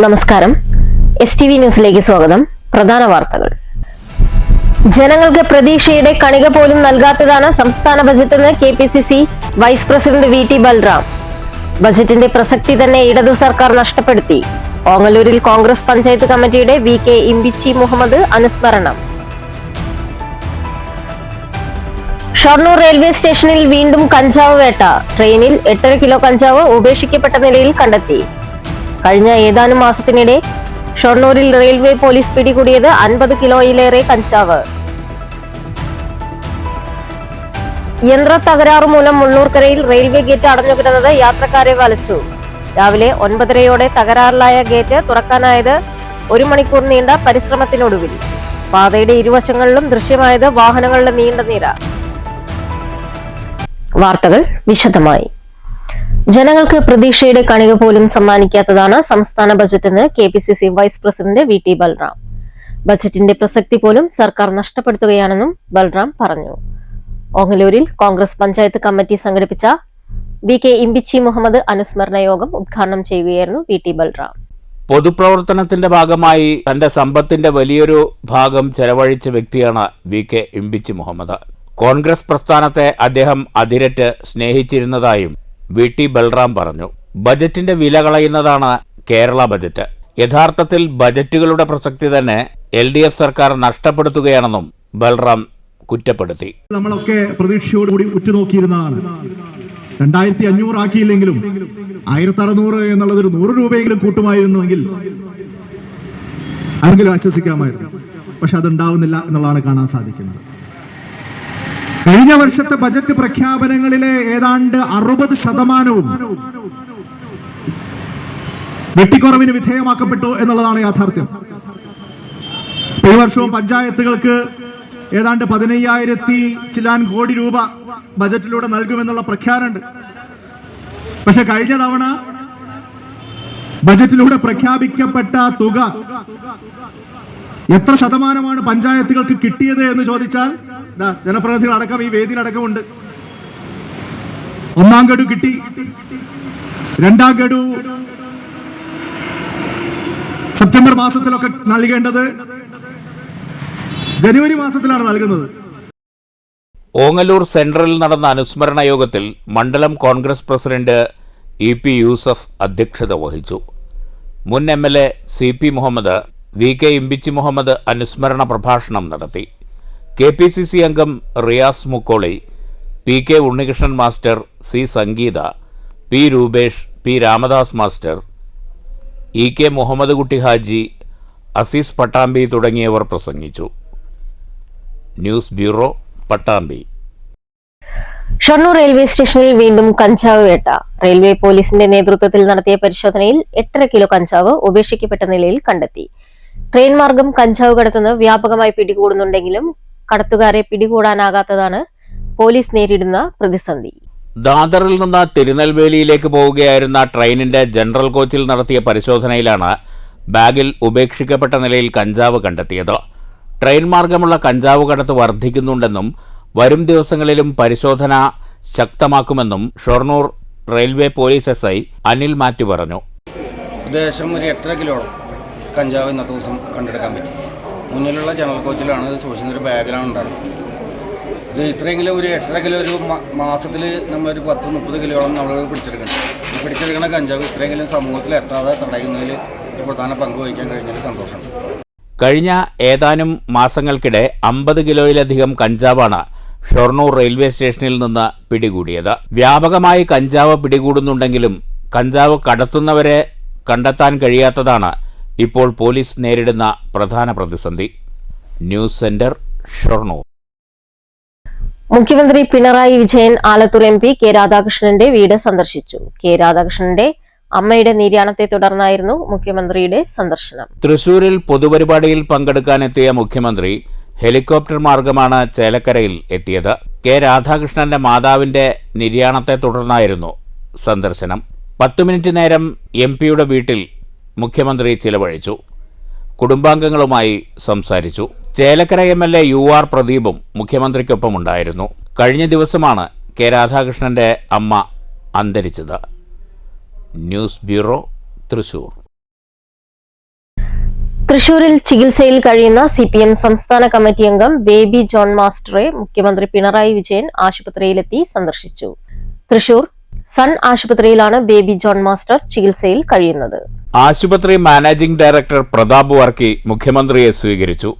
നമസ്കാരം. STV ന്യൂസിലേക്ക് സ്വാഗതം. പ്രധാന വാർത്തകൾ. ജനങ്ങൾക്ക് പ്രതീക്ഷയുടെ കണിക പോലും നൽകാത്തതാണ് സംസ്ഥാന ബജറ്റെന്ന് KPCC vice president VT Balram. ബജറ്റിന്റെ പ്രസക്തി തന്നെ ഇടതു സർക്കാർ നഷ്ടപ്പെടുത്തി. ഓങ്ങല്ലൂരിൽ കോൺഗ്രസ് പഞ്ചായത്ത് കമ്മിറ്റിയുടെ VK ഇമ്പിച്ചി മുഹമ്മദ് അനുസ്മരണം. ഷൊർണൂർ റെയിൽവേ സ്റ്റേഷനിൽ വീണ്ടും കഞ്ചാവ് വേട്ട. ട്രെയിനിൽ 8.5 കിലോ കഞ്ചാവ് ഉപേക്ഷിക്കപ്പെട്ട നിലയിൽ കണ്ടെത്തി. കഴിഞ്ഞ ഏതാനും മാസത്തിനിടെ ഷൊർണൂരിൽ റെയിൽവേ പോലീസ് പിടികൂടിയത് 50 കിലോയിലേറെ കഞ്ചാവ്. യന്ത്ര തകരാറു മൂലം മുള്ളൂർക്കരയിൽ റെയിൽവേ ഗേറ്റ് അടഞ്ഞുകിടന്നത് യാത്രക്കാരെ വലച്ചു. രാവിലെ 9:30 തകരാറിലായ ഗേറ്റ് തുറക്കാനായത് 1 മണിക്കൂർ നീണ്ട പരിശ്രമത്തിനൊടുവിൽ. പാതയുടെ ഇരുവശങ്ങളിലും ദൃശ്യമായത് വാഹനങ്ങളുടെ നീണ്ട നിര. വാർത്തകൾ വിശദമായി. ജനങ്ങൾക്ക് പ്രതീക്ഷയുടെ കണിക പോലും സമ്മാനിക്കാത്തതാണ് സംസ്ഥാന ബജറ്റെന്ന് KPCC vice president VT Balram. ബജറ്റിന്റെ പ്രസക്തി പോലും സർക്കാർ നഷ്ടപ്പെടുത്തുകയാണെന്നും ബൽറാം പറഞ്ഞു. ഓങ്ങല്ലൂരിൽ കോൺഗ്രസ് പഞ്ചായത്ത് കമ്മിറ്റി സംഘടിപ്പിച്ച VK ഇമ്പിച്ചി മുഹമ്മദ് അനുസ്മരണ യോഗം ഉദ്ഘാടനം ചെയ്യുകയായിരുന്നു VT ബൽറാം. പൊതുപ്രവർത്തനത്തിന്റെ ഭാഗമായി തന്റെ സമ്പത്തിന്റെ വലിയൊരു ഭാഗം ചെലവഴിച്ച വ്യക്തിയാണ് VK ഇമ്പിച്ചി മുഹമ്മദ്. കോൺഗ്രസ് പ്രസ്ഥാനത്തെ അദ്ദേഹം അതിരറ്റ് സ്നേഹിച്ചിരുന്നതായും VT ബൽറാം പറഞ്ഞു. ബജറ്റിന്റെ വില കളയുന്നതാണ് കേരള ബജറ്റ്. യഥാർത്ഥത്തിൽ ബജറ്റുകളുടെ പ്രസക്തി തന്നെ LDF സർക്കാർ നഷ്ടപ്പെടുത്തുകയാണെന്നും ബൽറാം കുറ്റപ്പെടുത്തി. നമ്മളൊക്കെ പ്രതീക്ഷയോടുകൂടി ഉറ്റുനോക്കിയിരുന്നതാണ്. 2500 ആക്കിയില്ലെങ്കിലും 1600 എന്നുള്ളതൊരു 100 രൂപയെങ്കിലും കൂട്ടുമായിരുന്നുവെങ്കിൽ ആരെങ്കിലും ആശ്വസിക്കാമായിരുന്നു. പക്ഷെ അതുണ്ടാവുന്നില്ല എന്നുള്ളതാണ് കാണാൻ സാധിക്കുന്നത്. കഴിഞ്ഞ വർഷത്തെ ബജറ്റ് പ്രഖ്യാപനങ്ങളിലെ ഏതാണ്ട് 60% വെട്ടിക്കുറവിന് വിധേയമാക്കപ്പെട്ടു എന്നുള്ളതാണ് യാഥാർത്ഥ്യം. ഈ വർഷവും പഞ്ചായത്തുകൾക്ക് ഏതാണ്ട് 15,000 ചില്ലാൻ കോടി രൂപ ബജറ്റിലൂടെ നൽകുമെന്നുള്ള പ്രഖ്യാപനമുണ്ട്. പക്ഷെ കഴിഞ്ഞ തവണ ബജറ്റിലൂടെ പ്രഖ്യാപിക്കപ്പെട്ട തുക എത്ര ശതമാനമാണ് പഞ്ചായത്തുകൾക്ക് കിട്ടിയത് എന്ന് ചോദിച്ചാൽ ജനപ്രതിനിധികൾ അടക്കം ഈ വേദിയിലടക്കമുണ്ട്. 1ാം ഗഡു കിട്ടി. 2ാം ഗഡു സെപ്റ്റംബർ മാസത്തിലൊക്കെ നൽകേണ്ടത് ജനുവരി മാസത്തിലാണ് നൽകുന്നത്. ഓങ്ങല്ലൂർ സെൻട്രലിൽ നടന്ന അനുസ്മരണ യോഗത്തിൽ മണ്ഡലം കോൺഗ്രസ് പ്രസിഡന്റ് EP യൂസഫ് അധ്യക്ഷത വഹിച്ചു. മുൻ MLA CP Muhammad VK Imbichi Muhammad അനുസ്മരണ പ്രഭാഷണം നടത്തി. KPCC അംഗം Riyas Mukkoli, PK Unnikrishnan master, C Sangeetha, P Rupesh, P Ramadas master, EK Muhammad Kutty Haji, Azeez Pattambi തുടങ്ങിയവർ പ്രസംഗിച്ചു. News bureau, Pattambi. Shoranur railway സ്റ്റേഷനിൽ വീണ്ടും കഞ്ചാവ് വേട്ട. റെയിൽവേ പോലീസിന്റെ നേതൃത്വത്തിൽ നടത്തിയ പരിശോധനയിൽ 8.5 കിലോ കഞ്ചാവ് ഉപേക്ഷിക്കപ്പെട്ട നിലയിൽ കണ്ടെത്തി. ട്രെയിൻ മാർഗം കഞ്ചാവ് കടത്തുന്നത് വ്യാപകമായി പിടികൂടുന്നുണ്ടെങ്കിലും കടത്തുകാരെ പിടികൂടാനാകാത്തതാണ് പോലീസ് നേരിടുന്ന പ്രതിസന്ധി. ദാദറിൽ നിന്ന് തിരുനെൽവേലിയിലേക്ക് പോവുകയായിരുന്ന ട്രെയിനിന്റെ ജനറൽ കോച്ചിൽ നടത്തിയ പരിശോധനയിലാണ് ബാഗിൽ ഉപേക്ഷിക്കപ്പെട്ട നിലയിൽ കഞ്ചാവ് കണ്ടെത്തിയത്. ട്രെയിൻ മാർഗമുള്ള കഞ്ചാവ് കടത്ത് വർദ്ധിക്കുന്നുണ്ടെന്നും വരും ദിവസങ്ങളിലും പരിശോധന ശക്തമാക്കുമെന്നും Shoranur railway police SI Anil Mathew പറഞ്ഞു. ഉദ്ദേശം ഒരു 8.5 കിലോ കഞ്ചാവ് ഇന്നത്തെ ദിവസം കണ്ടെടുക്കാൻ പറ്റി. മുന്നിലുള്ള ജനറൽ കോച്ചിലാണ് ഇത് സൂക്ഷിക്കുന്നൊരു ബാഗിലാണ് ഉണ്ടായിരുന്നത്. ഇത് ഇത്രയെങ്കിലും ഒരു 8.5 കിലോ ഒരു മാസത്തിൽ നമ്മളൊരു 10-30 കിലോളം നമ്മൾ പിടിച്ചെടുക്കണം. ഈ പിടിച്ചെടുക്കുന്ന കഞ്ചാവ് ഇത്രയെങ്കിലും സമൂഹത്തിൽ എത്താതെ തടയുന്നതിൽ ഒരു പ്രധാന പങ്ക് വഹിക്കാൻ കഴിഞ്ഞതിൽ സന്തോഷം. കഴിഞ്ഞ ഏതാനും മാസങ്ങൾക്കിടെ 50 കിലോയിലധികം കഞ്ചാവാണ് ഷൊർണൂർ റെയിൽവേ സ്റ്റേഷനിൽ നിന്ന് പിടികൂടിയത്. വ്യാപകമായി കഞ്ചാവ് പിടികൂടുന്നുണ്ടെങ്കിലും കഞ്ചാവ് കടത്തുന്നവരെ കണ്ടെത്താൻ കഴിയാത്തതാണ് ഇപ്പോൾ പോലീസ് നേരിടുന്ന പ്രധാന പ്രതിസന്ധി. News centre, Shoranur. മുഖ്യമന്ത്രി പിണറായി വിജയൻ ആലത്തൂർ MP K രാധാകൃഷ്ണന്റെ വീട് സന്ദർശിച്ചു. K രാധാകൃഷ്ണന്റെ അമ്മയുടെ നിര്യാണത്തെ തുടർന്നായിരുന്നു മുഖ്യമന്ത്രിയുടെ സന്ദർശനം. തൃശൂരിൽ പൊതുപരിപാടിയിൽ പങ്കെടുക്കാനെത്തിയ മുഖ്യമന്ത്രി ഹെലികോപ്റ്റർ മാർഗമാണ് ചേലക്കരയിൽ എത്തിയത്. K രാധാകൃഷ്ണന്റെ മാതാവിന്റെ നിര്യാണത്തെ തുടർന്നായിരുന്നു സന്ദർശനം. 10 മിനിറ്റ് നേരം MP-യുടെ വീട്ടിൽ മുഖ്യമന്ത്രി ചിലവഴിച്ചു. കുടുംബാംഗങ്ങളുമായി സംസാരിച്ചു. Chelakkara MLA UR പ്രദീപും മുഖ്യമന്ത്രിക്കൊപ്പമുണ്ടായിരുന്നു. കഴിഞ്ഞ ദിവസമാണ് K രാധാകൃഷ്ണന്റെ അമ്മ അന്തരിച്ചത്. News bureau, Thrissur. തൃശൂരിൽ ചികിത്സയിൽ കഴിയുന്ന CPM സംസ്ഥാന കമ്മിറ്റി അംഗം ബേബി ജോൺ മാസ്റ്ററെ മുഖ്യമന്ത്രി പിണറായി വിജയൻ ആശുപത്രിയിലെത്തി സന്ദർശിച്ചു. തൃശൂർ സൺ ആശുപത്രിയിലാണ് ബേബി ജോൺ മാസ്റ്റർ ചികിത്സയിൽ കഴിയുന്നത്. ആശുപത്രി മാനേജിംഗ് ഡയറക്ടർ പ്രതാപ് വർക്കി മുഖ്യമന്ത്രിയെ സ്വീകരിച്ചു.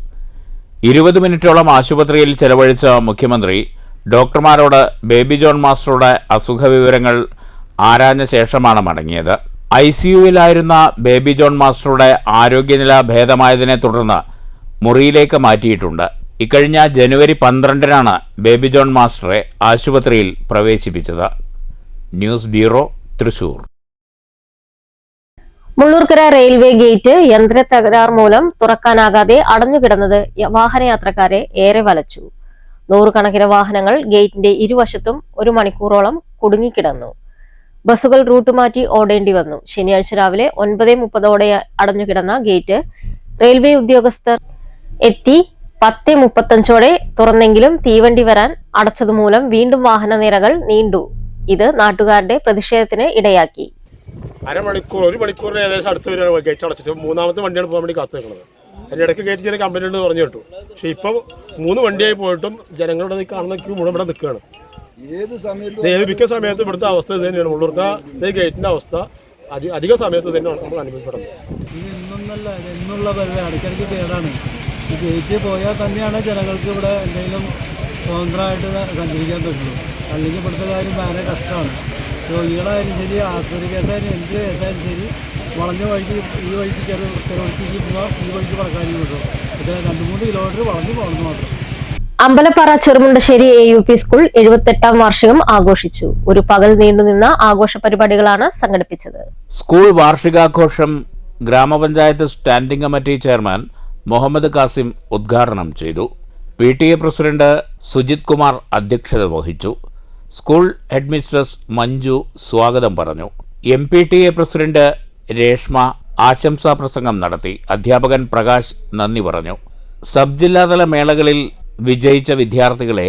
20 മിനിറ്റോളം ആശുപത്രിയിൽ ചെലവഴിച്ച മുഖ്യമന്ത്രി ഡോക്ടർമാരോട് ബേബി ജോൺ മാസ്റ്ററുടെ അസുഖവിവരങ്ങൾ ആരാഞ്ഞ ശേഷമാണ് മടങ്ങിയത്. ICUവിലായിരുന്ന ബേബി ജോൺ മാസ്റ്ററുടെ ആരോഗ്യനില ഭേദമായതിനെ തുടർന്ന് മുറിയിലേക്ക് മാറ്റിയിട്ടുണ്ട്. ഇക്കഴിഞ്ഞ ജനുവരി 12-നാണ് ബേബി ജോൺ മാസ്റ്ററെ ആശുപത്രിയിൽ പ്രവേശിപ്പിച്ചത്. News bureau, Thrissur. Mullurkara railway gate യന്ത്ര തകരാർ മൂലം തുറക്കാനാകാതെ അടഞ്ഞുകിടന്നത് വാഹനയാത്രക്കാരെ ഏറെ വലച്ചു. 100 കണക്കിന് വാഹനങ്ങൾ ഗേറ്റിന്റെ ഇരുവശത്തും 1 മണിക്കൂറോളം കുടുങ്ങിക്കിടന്നു. ബസ്സുകൾ റൂട്ട് മാറ്റി ഓടേണ്ടി വന്നു. ശനിയാഴ്ച രാവിലെ 9:30ഓടെ അടഞ്ഞുകിടന്ന ഗേറ്റ് റെയിൽവേ ഉദ്യോഗസ്ഥർ എത്തി 10:35ഓടെ തുറന്നെങ്കിലും തീവണ്ടി വരാൻ അടച്ചതുമൂലം വീണ്ടും വാഹനനിരകൾ നീണ്ടു. ഇത് നാട്ടുകാരുടെ പ്രതിഷേധത്തിന് ഇടയാക്കി. അരമണിക്കൂർ 1 മണിക്കൂറിന് ഏകദേശം അടുത്ത് വരികയാണ് ഗേറ്റ് അടച്ചിട്ട്. 3ാമത്തെ വണ്ടിയാണ് പോകാൻ വേണ്ടി കാത്തു നിൽക്കുന്നത്. അതിൻ്റെ ഇടയ്ക്ക് ഗേറ്റ് ചെറിയ കംപ്ലൈൻറ്റ് ഉണ്ട് പറഞ്ഞു കേട്ടു. പക്ഷേ ഇപ്പോൾ 3 വണ്ടിയായി പോയിട്ടും ജനങ്ങളുടെ കാണുന്ന ക്യൂ മുഴുവൻ ഇവിടെ നിൽക്കുകയാണ്. മിക്ക സമയത്ത് ഇവിടുത്തെ അവസ്ഥ ഇത് തന്നെയാണ്. മുള്ളൂർക്കര ഗേറ്റിൻ്റെ അവസ്ഥ അധിക സമയത്ത് തന്നെയാണ് നമുക്ക് അനുഭവപ്പെടുന്നത്. ഇത് ഇന്നൊന്നല്ല, ഇത് എന്നുള്ള പരിപാടി ഇടയ്ക്കിടയ്ക്ക് കേടാണ്. ഈ ഗേറ്റ് പോയാൽ തന്നെയാണ് ജനങ്ങൾക്ക് ഇവിടെ എന്തെങ്കിലും സ്വതന്ത്രമായിട്ട് സഞ്ചരിക്കാൻ പറ്റുള്ളൂ. അല്ലെങ്കിൽ ഇവിടുത്തെ കാര്യം വളരെ കഷ്ടമാണ്. രോഗികളായാലും ശരി, ആശുപത്രി കേസായാലും എന്ത് കേസായാലും ശരി, വളഞ്ഞ വഴിക്ക് ഈ വഴിക്ക് ചെറുവഴിക്ക് പോകാം, ഈ വഴിക്ക് പറക്കാനും കിട്ടും. ഇത് 2-3 കിലോമീറ്റർ വളഞ്ഞു പോകുന്നത് മാത്രം. അമ്പലപ്പാറ ചെറുമുണ്ടശ്ശേരി AUP സ്കൂൾ 78ാം വാർഷികം ആഘോഷിച്ചു. ഒരു പകൽ നീണ്ടുനിന്ന ആഘോഷ പരിപാടികളാണ് സംഘടിപ്പിച്ചത്. സ്കൂൾ വാർഷികാഘോഷം ഗ്രാമപഞ്ചായത്ത് standing committee chairman Muhammad Kasim ഉദ്ഘാടനം ചെയ്തു. PTA പ്രസിഡന്റ് സുജിത് കുമാർ അധ്യക്ഷത വഹിച്ചു. സ്കൂൾ ഹെഡ്മിസ്ട്രസ് മഞ്ജു സ്വാഗതം പറഞ്ഞു. MPTA പ്രസിഡന്റ് രേഷ്മ ആശംസാ പ്രസംഗം നടത്തി. അധ്യാപകൻ പ്രകാശ് നന്ദി പറഞ്ഞു. സബ് ജില്ലാതല മേളകളിൽ വിജയിച്ച വിദ്യാർത്ഥികളെ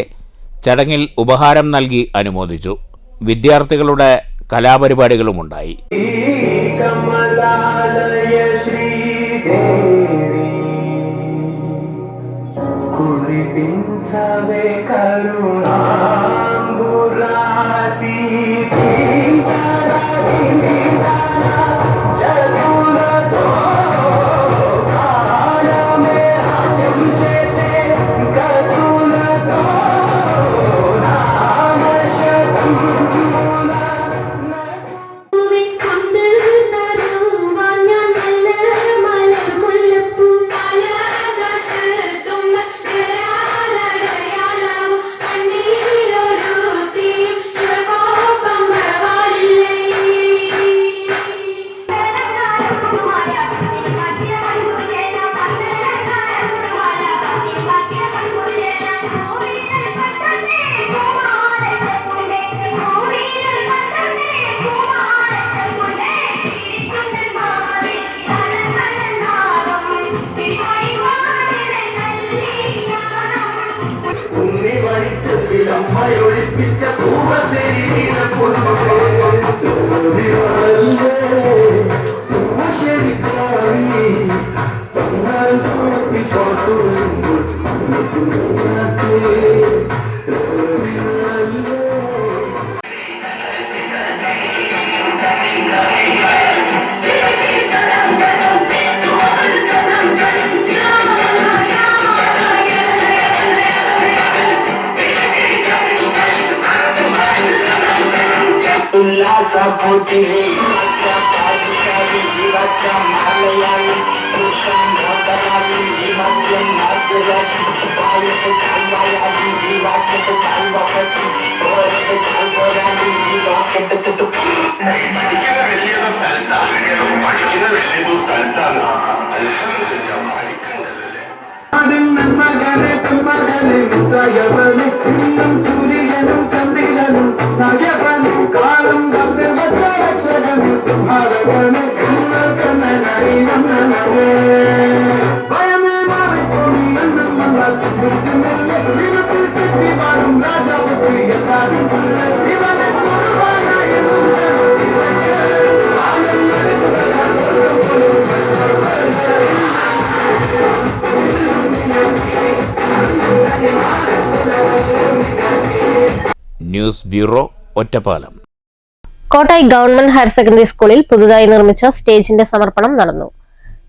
ചടങ്ങിൽ ഉപഹാരം നൽകി അനുമോദിച്ചു. വിദ്യാർത്ഥികളുടെ കലാപരിപാടികളുമുണ്ടായി. Raja news bureau, Ottapalam. Kottayi government higher secondary സ്കൂളിൽ പുതുതായി നിർമ്മിച്ച സ്റ്റേജിന്റെ സമർപ്പണം നടന്നു.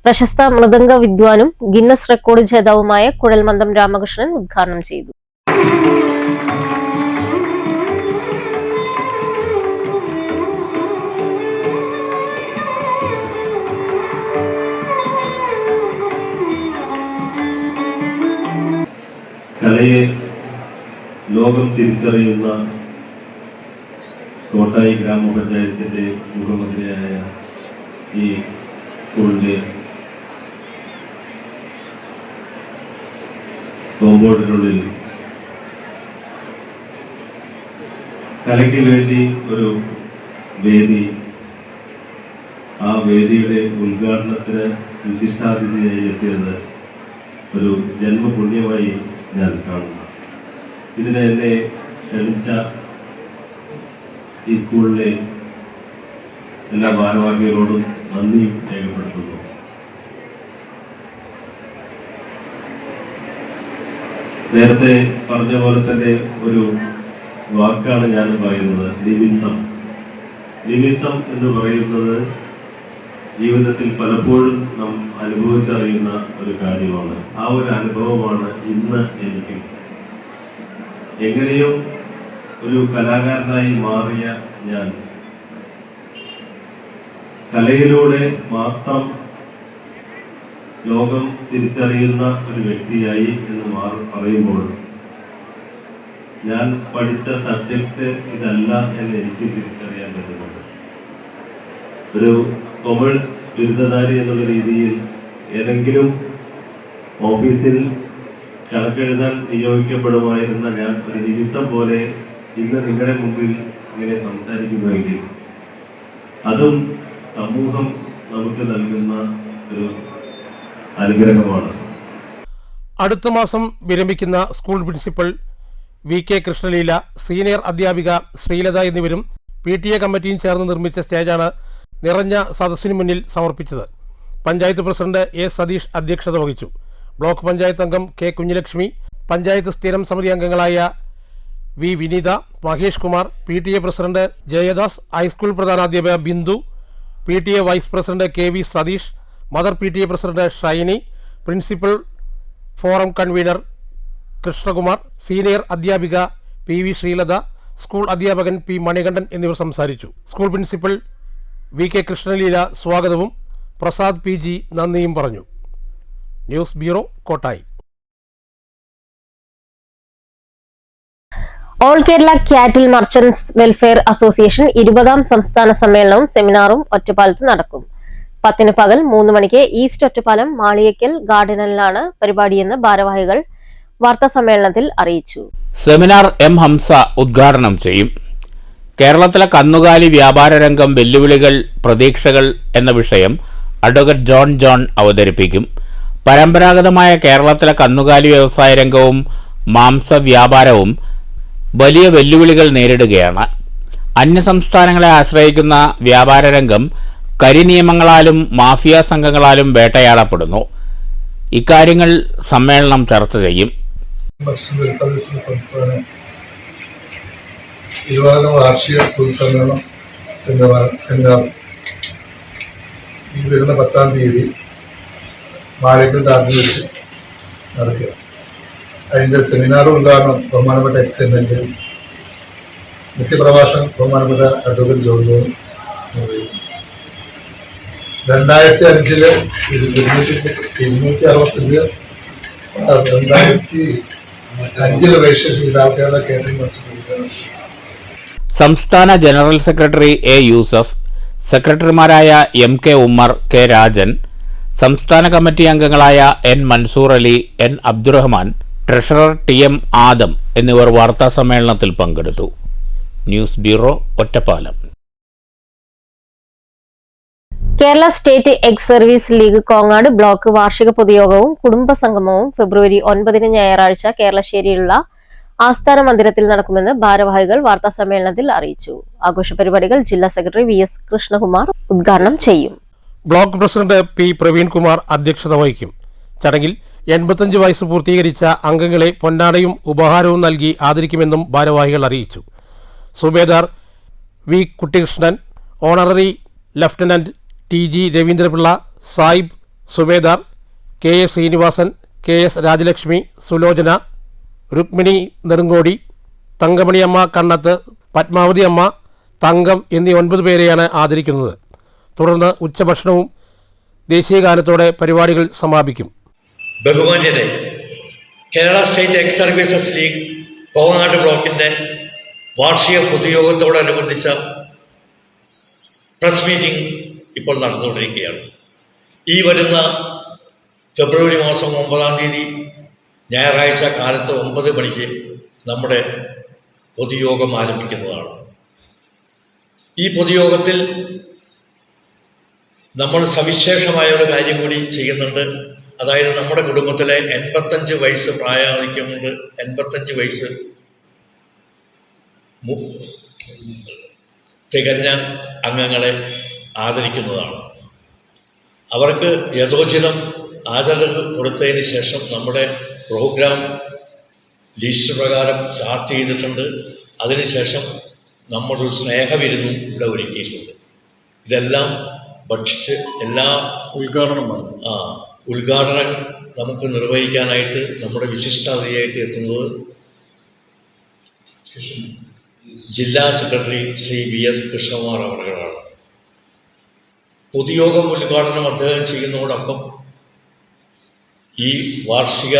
പ്രശസ്ത മൃദംഗ വിദ്വാനും ഗിന്നസ് റെക്കോർഡ് ജേതാവുമായ കുഴൽമന്ദം രാമകൃഷ്ണൻ ഉദ്ഘാടനം ചെയ്തു. കലയെ ലോകം തിരിച്ചറിയുന്ന കോട്ടായി ഗ്രാമപഞ്ചായത്തിൻ്റെ മുഖമന്ത്രിയായ ഈ സ്കൂളിൻ്റെ കോമ്പൗണ്ടിനുള്ളിൽ കലയ്ക്ക് വേണ്ടി ഒരു വേദി, ആ വേദിയുടെ ഉദ്ഘാടനത്തിന് വിശിഷ്ടാതിഥിയായി എത്തിയത് ഒരു ജന്മപുണ്യമായി ഞാൻ കാണുന്നു. ഇതിനെ എന്നെ ക്ഷണിച്ച ഈ സ്കൂളിലെ എല്ലാ ഭാരവാഹികളോടും നന്ദിയും രേഖപ്പെടുത്തുന്നു. നേരത്തെ പറഞ്ഞ പോലെ തന്നെ ഒരു വാക്കാണ് ഞാൻ പറയുന്നത്, നിമിത്തം. നിമിത്തം എന്ന് പറയുന്നത് ജീവിതത്തിൽ പലപ്പോഴും നാം അനുഭവിച്ചറിയുന്ന ഒരു കാര്യമാണ്. ആ ഒരു അനുഭവമാണ് ഇന്ന് എനിക്ക് എങ്ങനെയോ ഒരു കലാകാരനായി മാറിയ ഞാൻ കലയിലൂടെ മാത്രം ലോകം തിരിച്ചറിയുന്ന ഒരു വ്യക്തിയായി എന്ന് പറയുമ്പോൾ ഞാൻ പഠിച്ച സബ്ജക്റ്റ് ഇതല്ല എന്ന് എനിക്ക് തിരിച്ചറിയാൻ പറ്റുന്നുണ്ട്. ഒരു കൊമേഴ്സ് ബിരുദധാരി എന്നുള്ള രീതിയിൽ ഏതെങ്കിലും ഓഫീസിൽ കണക്കെഴുതാൻ നിയോഗിക്കപ്പെടുമായിരുന്ന ഞാൻ ഒരു നിമിത്തം പോലെ ഇന്ന് നിങ്ങളുടെ മുമ്പിൽ ഇങ്ങനെ സംസാരിക്കുന്നുവെങ്കിൽ അതും സമൂഹം നമുക്ക് നൽകുന്ന ഒരു അനുഗ്രഹമാണ്. അടുത്ത മാസം വിരമിക്കുന്ന school principal VK Krishnaleela, senior അധ്യാപിക ശ്രീലത എന്നിവരും PTA കമ്മിറ്റിയും ചേർന്ന് നിർമ്മിച്ച സ്റ്റേജാണ് നിറഞ്ഞ സദസ്സിനു മുന്നിൽ സമർപ്പിച്ചത്. പഞ്ചായത്ത് പ്രസിഡന്റ് A സതീഷ് അധ്യക്ഷത വഹിച്ചു. ബ്ലോക്ക് പഞ്ചായത്ത് അംഗം K കുഞ്ഞലക്ഷ്മി, പഞ്ചായത്ത് സ്ഥിരം സമിതി അംഗങ്ങളായ V Vineetha, Mahesh Kumar, PTA president Jayadas, high school പ്രധാനാധ്യാപിക Bindu, PTA vice president KV Satheesh, mother PTA president Shiny, principal forum convener Krishnakumar, senior അധ്യാപിക PV ശ്രീലത, സ്കൂൾ അധ്യാപകൻ P മണികണ്ഠൻ എന്നിവർ സംസാരിച്ചു. സ്കൂൾ പ്രിൻസിപ്പൽ VK കൃഷ്ണലീല സ്വാഗതവും പ്രസാദ് PG നന്ദിയും പറഞ്ഞു. News bureau, Kottayi. All Kerala cattle merchants welfare association 20ാം സംസ്ഥാന സമ്മേളനവും സെമിനാറും ഒറ്റപ്പാലത്ത് നടക്കും. 10 പകൽ 3 മണിക്ക് ഈസ്റ്റ് ഒറ്റപ്പാലം മാളിയക്കൽ ഗാർഡനിലാണ് പരിപാടിയെന്ന് ഭാരവാഹികൾ വാർത്താ സമ്മേളനത്തിൽ അറിയിച്ചു. സെമിനാർ M ഹംസ ഉദ്ഘാടനം ചെയ്യും. കേരളത്തിലെ കന്നുകാലി വ്യാപാര രംഗം വെല്ലുവിളികൾ, പ്രതീക്ഷകൾ എന്ന വിഷയം അഡ്വക്കേറ്റ് ജോൺ അവതരിപ്പിക്കും. പരമ്പരാഗതമായ കേരളത്തിലെ കന്നുകാലി വ്യവസായ രംഗവും മാംസ വ്യാപാരവും വലിയ വെല്ലുവിളികൾ നേരിടുകയാണ്. അന്യസംസ്ഥാനങ്ങളെ ആശ്രയിക്കുന്ന വ്യാപാര രംഗം കരിനിയമങ്ങളാലും മാഫിയ സംഘങ്ങളാലും വേട്ടയാടപ്പെടുന്നു. ഇക്കാര്യങ്ങൾ സമ്മേളനം ചർച്ച ചെയ്യും. സംസ്ഥാന 20ാം വാർഷിക പൊതുസമ്മേളനം സെമിനാർ ഈ വരുന്ന 10-ാം തീയതി മാളിയക്കൽ ഗാർഡനിൽ വെച്ച് നടക്കുക. അതിൻ്റെ സെമിനാർ ഉദ്ഘാടനം ബഹുമാനപ്പെട്ട XMLA, മുഖ്യപ്രഭാഷണം ബഹുമാനപ്പെട്ട അഡ്വക്കേറ്റ് ജോൺ നിർവഹിക്കും. 2005 265 2005 രജിസ്റ്റർ ചെയ്ത ആൾക്കാരുടെ കേരളം മത്സരിക്കുകയാണ്. സംസ്ഥാന ജനറൽ സെക്രട്ടറി A യൂസഫ്, സെക്രട്ടറിമാരായ MK ഉമ്മർ, K രാജൻ, സംസ്ഥാന കമ്മിറ്റി അംഗങ്ങളായ N Mansoor Ali, N Abdurahman, treasurer TM Adam എന്നിവർ വാർത്താ സമ്മേളനത്തിൽ പങ്കെടുത്തു. News bureau, Ottapalam. Kerala state ex service league Kongad block വാർഷിക പൊതുയോഗവും കുടുംബ സംഗമവും ഫെബ്രുവരി 9 ഞായറാഴ്ച കേരളശ്ശേരിയിലുള്ള ആസ്ഥാന മന്ദിരത്തിൽ നടക്കുമെന്ന് ഭാരവാഹികൾ വാർത്താ സമ്മേളനത്തിൽ അറിയിച്ചു. ആഘോഷ പരിപാടികൾ ജില്ലാ സെക്രട്ടറി VS കൃഷ്ണകുമാർ ഉദ്ഘാടനം ചെയ്യും. ബ്ലോക്ക് പ്രസിഡന്റ് P പ്രവീൺകുമാർ അധ്യക്ഷത വഹിക്കും. ചടങ്ങിൽ 85 വയസ്സ് പൂർത്തീകരിച്ച അംഗങ്ങളെ പൊന്നാടയും ഉപഹാരവും നൽകി ആദരിക്കുമെന്നും ഭാരവാഹികൾ അറിയിച്ചു. സുബേദാർ V Kuttikrishnan, honorary lieutenant TG Raveendrapillai, സായിബ് സുബേദാർ, KS ശ്രീനിവാസൻ, KS രാജലക്ഷ്മി, സുലോചന, രുക്മിണി നെടുങ്കോടി, തങ്കമണിയമ്മ കണ്ണത്ത്, പത്മാവതി അമ്മ, തങ്കം എന്നീ 9 പേരെയാണ് ആദരിക്കുന്നത്. തുടർന്ന് ഉച്ചഭക്ഷണവും ദേശീയഗാനത്തോടെ പരിപാടികൾ സമാപിക്കും. ബഹുമാന്യരെ, Kerala state ex services league Kongad ബ്ലോക്കിൻ്റെ വാർഷിക പൊതുയോഗത്തോടനുബന്ധിച്ച പ്രസ് മീറ്റിംഗ് ഇപ്പോൾ നടന്നുകൊണ്ടിരിക്കുകയാണ്. ഈ വരുന്ന ഫെബ്രുവരി മാസം 9-ാം തീയതി ഞായറാഴ്ച കാലത്ത് 9 മണിക്ക് നമ്മുടെ പൊതുയോഗം ആരംഭിക്കുന്നതാണ്. ഈ പൊതുയോഗത്തിൽ നമ്മൾ സവിശേഷമായ ഒരു കാര്യം കൂടി ചെയ്യുന്നുണ്ട്. അതായത് നമ്മുടെ കുടുംബത്തിലെ 85 വയസ്സ് പ്രായാധിക്യമുണ്ട്, 85 വയസ്സ് തികഞ്ഞ അംഗങ്ങളെ ആദരിക്കുന്നതാണ്. അവർക്ക് യഥോചിതം ആദരവ് കൊടുത്തതിന് ശേഷം നമ്മുടെ പ്രോഗ്രാം ലിസ്റ്റ് പ്രകാരം ചാർട്ട് ചെയ്തിട്ടുണ്ട്. അതിനുശേഷം നമ്മളൊരു സ്നേഹവിരുന്നും ഇവിടെ ഒരുക്കിയിട്ടുണ്ട്. ഇതെല്ലാം ഭക്ഷിച്ച് എല്ലാ ഉദ്ഘാടനം നമുക്ക് നിർവഹിക്കാനായിട്ട് നമ്മുടെ വിശിഷ്ടാതിഥിയായിട്ട് എത്തുന്നത് ജില്ലാ സെക്രട്ടറി ശ്രീ VS കൃഷ്ണകുമാർ അവർകളാണ്. പൊതുയോഗം ഉദ്ഘാടനം അദ്ദേഹം ചെയ്യുന്നതോടൊപ്പം ഈ വാർഷിക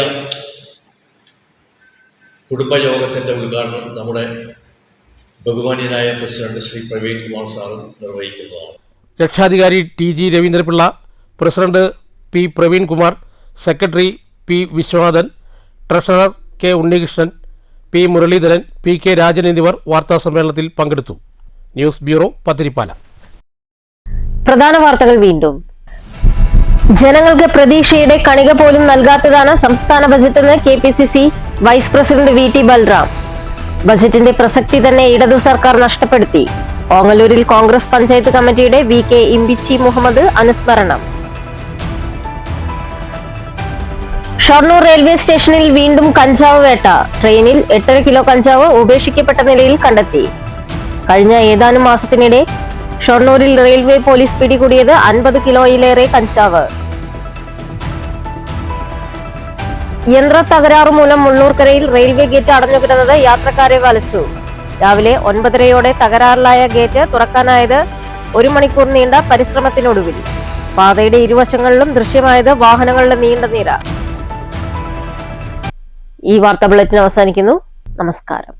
കുടുംബയോഗത്തിൻ്റെ ഉദ്ഘാടനം നമ്മുടെ ബഹുമാന്യനായ പ്രസിഡന്റ് ശ്രീ പ്രവീൺ കുമാർ സാറും നിർവഹിക്കുന്നതാണ്. രക്ഷാധികാരി TG Raveendrapillai, president P Praveen Kumar, secretary P Viswanathan, treasurer K Unnikrishnan, P Muraleedharan, PK Rajan എന്നിവർ വാർത്താസമ്മേളനത്തിൽ പങ്കെടുത്തു. News bureau, Pathirippala. പ്രധാന വാർത്തകൾ വീണ്ടും. ജനങ്ങൾക്ക് പ്രതീക്ഷയുടെ കണിക പോലും നൽകാത്തതാണ് സംസ്ഥാന ബജറ്റെന്ന് KPCC vice president VT Balram. ബജറ്റിന്റെ പ്രസക്തി തന്നെ ഇടതു സർക്കാർ നഷ്ടപ്പെടുത്തി. ഓങ്ങല്ലൂരിൽ കോൺഗ്രസ് പഞ്ചായത്ത് കമ്മിറ്റിയുടെ VK ഇമ്പിച്ചി മുഹമ്മദ് അനുസ്മരണം. ഷൊർണൂർ റെയിൽവേ സ്റ്റേഷനിൽ വീണ്ടും കഞ്ചാവ് വേട്ട. ട്രെയിനിൽ 8.5 കിലോ കഞ്ചാവ് ഉപേക്ഷിക്കപ്പെട്ട നിലയിൽ കണ്ടെത്തി. കഴിഞ്ഞ ഏതാനും മാസത്തിനിടെ ഷൊർണൂരിൽ റെയിൽവേ പോലീസ് പിടികൂടിയത് 50 കിലോയിലേറെ കഞ്ചാവ്. യന്ത്ര തകരാറ് മൂലം മുള്ളൂർക്കരയിൽ റെയിൽവേ ഗേറ്റ് അടഞ്ഞുകിടന്നത് യാത്രക്കാരെ വലച്ചു. രാവിലെ 9:30 തകരാറിലായ ഗേറ്റ് തുറക്കാനായത് 1 മണിക്കൂർ നീണ്ട പരിശ്രമത്തിനൊടുവിൽ. പാതയുടെ ഇരുവശങ്ങളിലും ദൃശ്യമായത് വാഹനങ്ങളുടെ നീണ്ട നിര. ഈ വാർത്താ ബുള്ളറ്റിൻ അവസാനിക്കുന്നു. നമസ്കാരം.